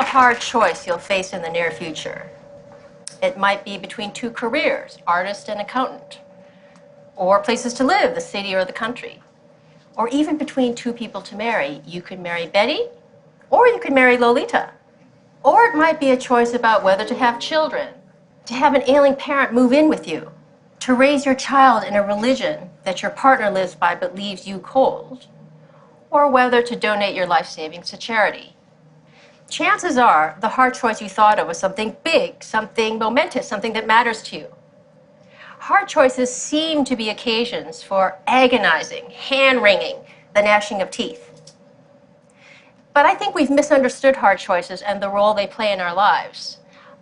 hard choice you'll face in the near future. It might be between two careers, artist and accountant, or places to live, the city or the country, or even between two people to marry. You could marry Betty, or you could marry Lolita. Or it might be a choice about whether to have children, to have an ailing parent move in with you, to raise your child in a religion that your partner lives by but leaves you cold, or whether to donate your life savings to charity. Chances are the hard choice you thought of was something big, something momentous, something that matters to you. Hard choices seem to be occasions for agonizing, hand-wringing, the gnashing of teeth. But I think we've misunderstood hard choices and the role they play in our lives.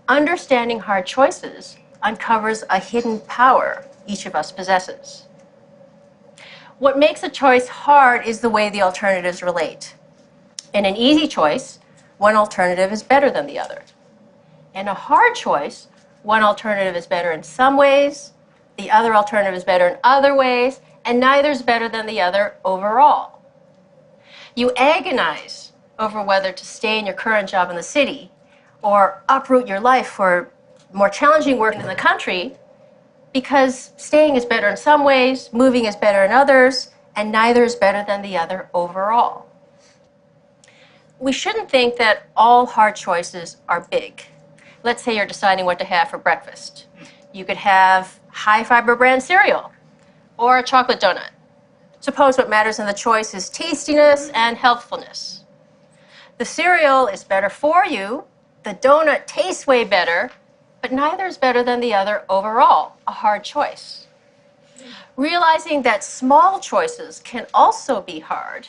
Understanding hard choices uncovers a hidden power each of us possesses. What makes a choice hard is the way the alternatives relate. In an easy choice, one alternative is better than the other. In a hard choice, one alternative is better in some ways, the other alternative is better in other ways, and neither is better than the other overall. You agonize over whether to stay in your current job in the city or uproot your life for more challenging work in the country because staying is better in some ways, moving is better in others, and neither is better than the other overall. We shouldn't think that all hard choices are big. Let's say you're deciding what to have for breakfast. You could have high-fiber brand cereal or a chocolate donut. Suppose what matters in the choice is tastiness and healthfulness. The cereal is better for you, the donut tastes way better, but neither is better than the other overall, a hard choice. Realizing that small choices can also be hard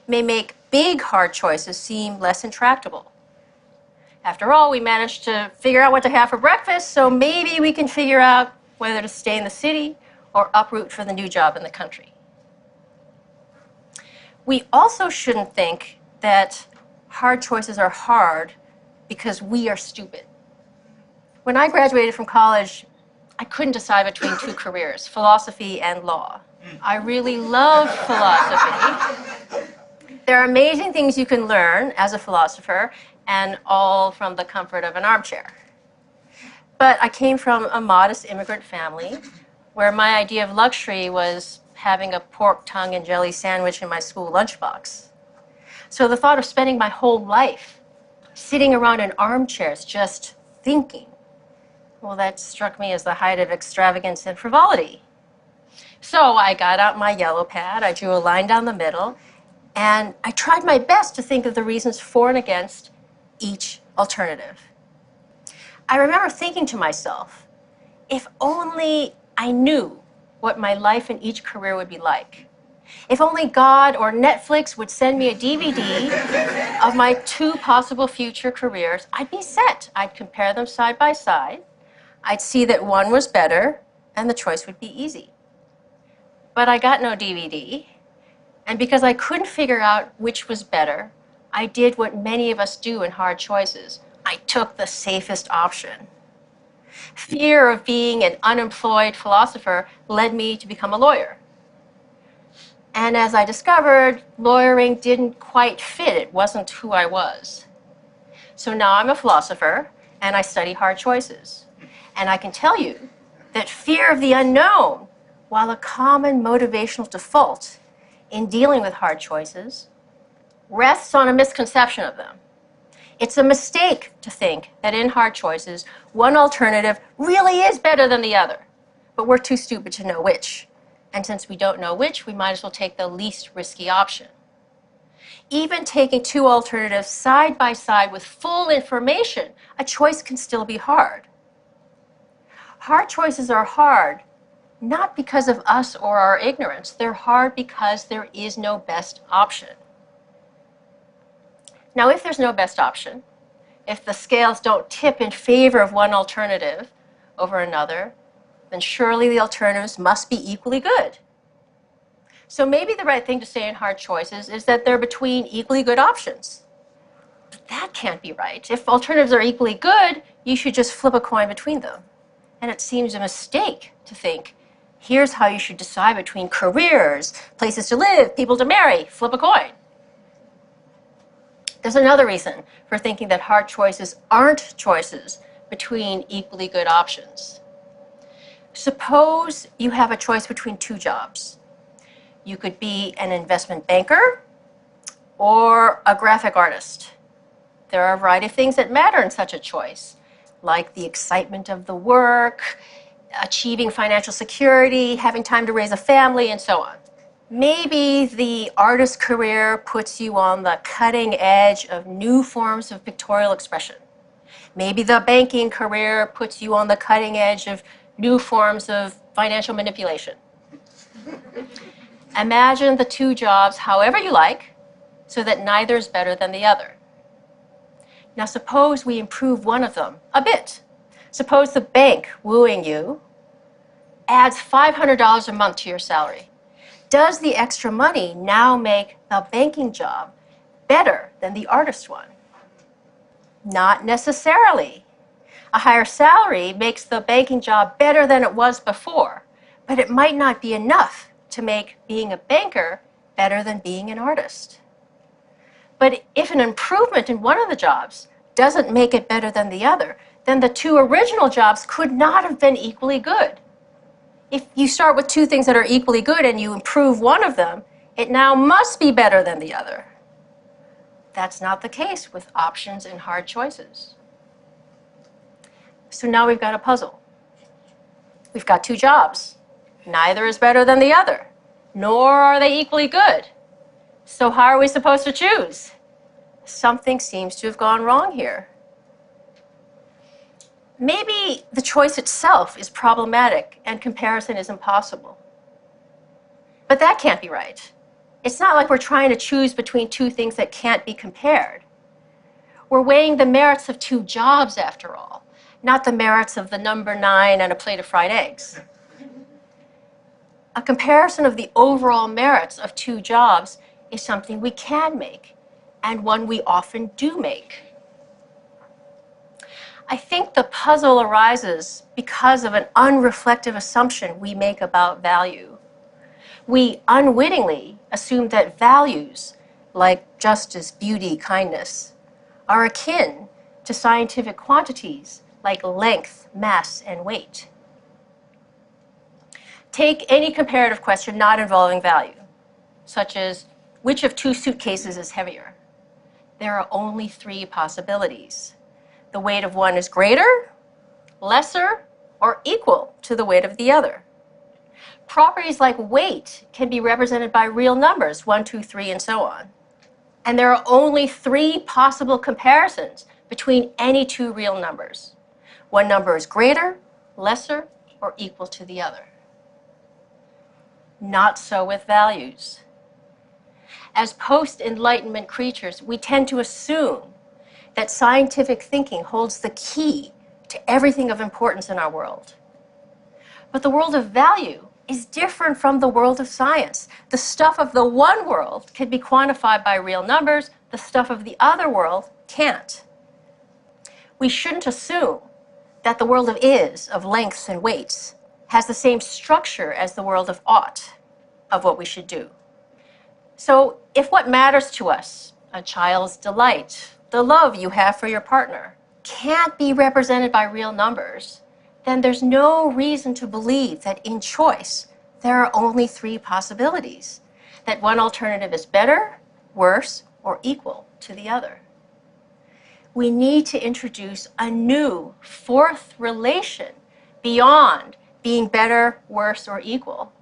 may make big hard choices seem less intractable. After all, we managed to figure out what to have for breakfast, so maybe we can figure out whether to stay in the city or uproot for the new job in the country. We also shouldn't think that hard choices are hard because we are stupid. When I graduated from college, I couldn't decide between two careers, philosophy and law. I really love philosophy. There are amazing things you can learn as a philosopher, and all from the comfort of an armchair. But I came from a modest immigrant family where my idea of luxury was having a pork tongue and jelly sandwich in my school lunchbox. So the thought of spending my whole life sitting around in armchairs just thinking, well, that struck me as the height of extravagance and frivolity. So I got out my yellow pad, I drew a line down the middle, and I tried my best to think of the reasons for and against each alternative. I remember thinking to myself, if only I knew what my life in each career would be like. If only God or Netflix would send me a DVD of my two possible future careers, I'd be set. I'd compare them side by side. I'd see that one was better, and the choice would be easy. But I got no DVD. And because I couldn't figure out which was better, I did what many of us do in hard choices. I took the safest option. Fear of being an unemployed philosopher led me to become a lawyer. And as I discovered, lawyering didn't quite fit. It wasn't who I was. So now I'm a philosopher, and I study hard choices. And I can tell you that fear of the unknown, while a common motivational default in dealing with hard choices, rests on a misconception of them. It's a mistake to think that in hard choices, one alternative really is better than the other, but we're too stupid to know which. And since we don't know which, we might as well take the least risky option. Even taking two alternatives side by side with full information, a choice can still be hard. Hard choices are hard, not because of us or our ignorance. They're hard because there is no best option. Now, if there's no best option, if the scales don't tip in favor of one alternative over another, then surely the alternatives must be equally good. So maybe the right thing to say in hard choices is that they're between equally good options. But that can't be right. If alternatives are equally good, you should just flip a coin between them. And it seems a mistake to think, here's how you should decide between careers, places to live, people to marry, flip a coin. There's another reason for thinking that hard choices aren't choices between equally good options. Suppose you have a choice between two jobs. You could be an investment banker or a graphic artist. There are a variety of things that matter in such a choice, like the excitement of the work, achieving financial security, having time to raise a family, and so on. Maybe the artist career puts you on the cutting edge of new forms of pictorial expression. Maybe the banking career puts you on the cutting edge of new forms of financial manipulation. Imagine the two jobs however you like, so that neither is better than the other. Now suppose we improve one of them a bit. Suppose the bank wooing you adds $500 a month to your salary. Does the extra money now make the banking job better than the artist one? Not necessarily. A higher salary makes the banking job better than it was before, but it might not be enough to make being a banker better than being an artist. But if an improvement in one of the jobs doesn't make it better than the other, then the two original jobs could not have been equally good. If you start with two things that are equally good and you improve one of them, it now must be better than the other. That's not the case with options and hard choices. So now we've got a puzzle. We've got two jobs. Neither is better than the other, nor are they equally good. So how are we supposed to choose? Something seems to have gone wrong here. Maybe the choice itself is problematic and comparison is impossible. But that can't be right. It's not like we're trying to choose between two things that can't be compared. We're weighing the merits of two jobs, after all, not the merits of the number 9 and a plate of fried eggs. A comparison of the overall merits of two jobs is something we can make, and one we often do make. I think the puzzle arises because of an unreflective assumption we make about value. We unwittingly assume that values, like justice, beauty, kindness, are akin to scientific quantities like length, mass, and weight. Take any comparative question not involving value, such as which of two suitcases is heavier? There are only 3 possibilities. The weight of one is greater, lesser, or equal to the weight of the other. Properties like weight can be represented by real numbers, 1, 2, 3, and so on. And there are only 3 possible comparisons between any 2 real numbers. One number is greater, lesser, or equal to the other. Not so with values. As post-Enlightenment creatures, we tend to assume that scientific thinking holds the key to everything of importance in our world. But the world of value is different from the world of science. The stuff of the one world can be quantified by real numbers, the stuff of the other world can't. We shouldn't assume that the world of is, of lengths and weights, has the same structure as the world of ought, of what we should do. So if what matters to us, a child's delight, the love you have for your partner, can't be represented by real numbers, then there's no reason to believe that in choice there are only 3 possibilities, that one alternative is better, worse, or equal to the other. We need to introduce a new 4th relation beyond being better, worse, or equal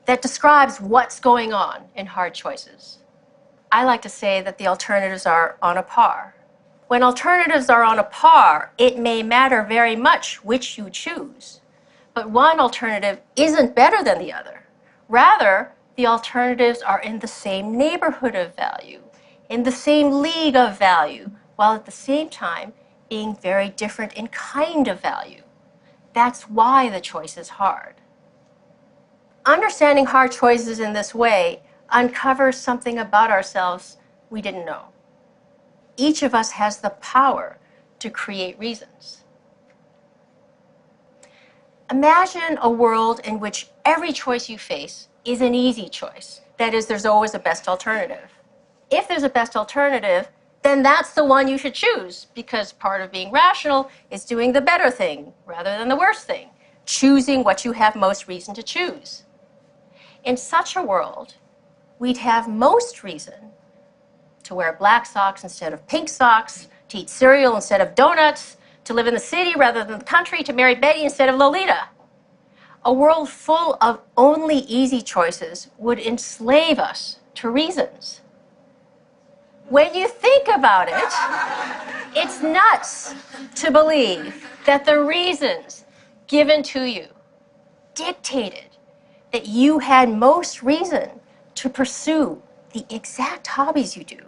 that describes what's going on in hard choices. I like to say that the alternatives are on a par. When alternatives are on a par, it may matter very much which you choose. But one alternative isn't better than the other. Rather, the alternatives are in the same neighborhood of value, in the same league of value, while at the same time being very different in kind of value. That's why the choice is hard. Understanding hard choices in this way uncovers something about ourselves we didn't know. Each of us has the power to create reasons. Imagine a world in which every choice you face is an easy choice. That is, there's always a best alternative. If there's a best alternative, then that's the one you should choose, because part of being rational is doing the better thing rather than the worse thing, choosing what you have most reason to choose. In such a world, we'd have most reason to wear black socks instead of pink socks, to eat cereal instead of donuts, to live in the city rather than the country, to marry Betty instead of Lolita. A world full of only easy choices would enslave us to reasons. When you think about it, it's nuts to believe that the reasons given to you dictated that you had most reason to pursue the exact hobbies you do,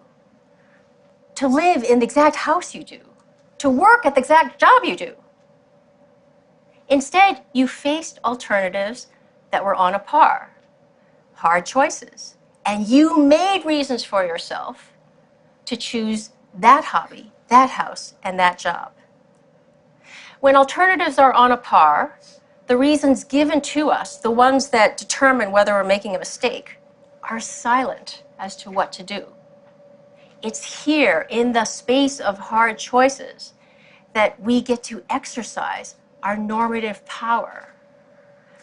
to live in the exact house you do, to work at the exact job you do. Instead, you faced alternatives that were on a par, hard choices, and you made reasons for yourself to choose that hobby, that house, and that job. When alternatives are on a par, the reasons given to us, the ones that determine whether we're making a mistake, are silent as to what to do. It's here in the space of hard choices that we get to exercise our normative power,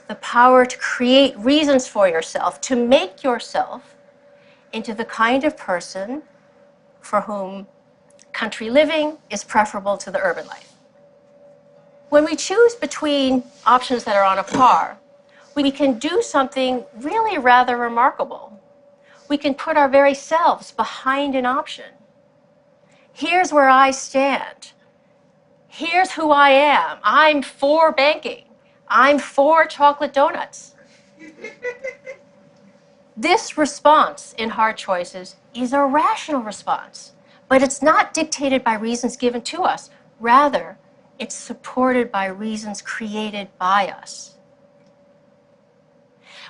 the power to create reasons for yourself, to make yourself into the kind of person for whom country living is preferable to the urban life. When we choose between options that are on a par, we can do something really rather remarkable. We can put our very selves behind an option. Here's where I stand. Here's who I am. I'm for banking. I'm for chocolate donuts. This response in hard choices is a rational response, but it's not dictated by reasons given to us. Rather, it's supported by reasons created by us.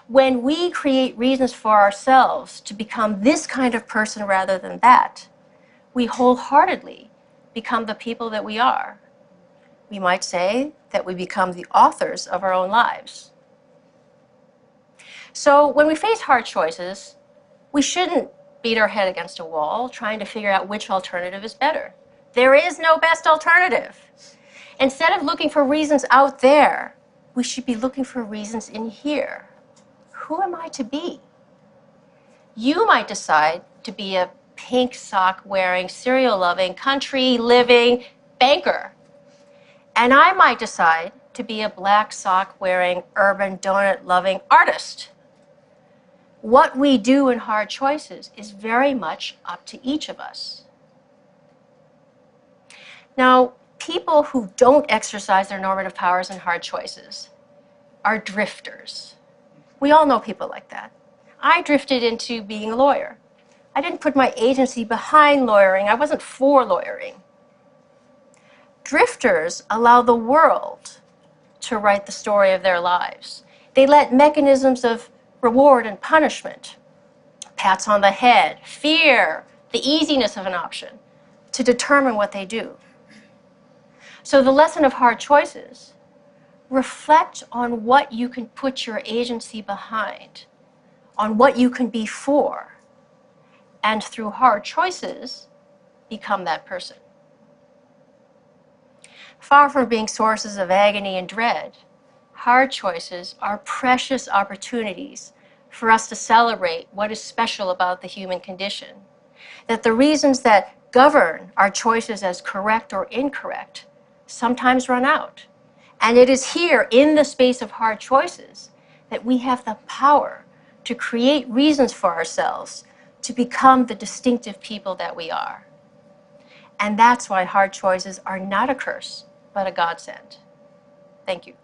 When we create reasons for ourselves to become this kind of person rather than that, we wholeheartedly become the people that we are. We might say that we become the authors of our own lives. So when we face hard choices, we shouldn't beat our head against a wall trying to figure out which alternative is better. There is no best alternative. Instead of looking for reasons out there, we should be looking for reasons in here. Who am I to be? You might decide to be a pink sock wearing, cereal loving, country living banker. And I might decide to be a black sock wearing, urban donut loving artist. What we do in hard choices is very much up to each of us. Now, people who don't exercise their normative powers in hard choices are drifters. We all know people like that. I drifted into being a lawyer. I didn't put my agency behind lawyering. I wasn't for lawyering. Drifters allow the world to write the story of their lives. They let mechanisms of reward and punishment, pats on the head, fear, the easiness of an option, to determine what they do. So the lesson of hard choices: reflect on what you can put your agency behind, on what you can be for, and through hard choices, become that person. Far from being sources of agony and dread, hard choices are precious opportunities for us to celebrate what is special about the human condition. That the reasons that govern our choices as correct or incorrect sometimes run out. And it is here in the space of hard choices that we have the power to create reasons for ourselves to become the distinctive people that we are. And that's why hard choices are not a curse, but a godsend. Thank you.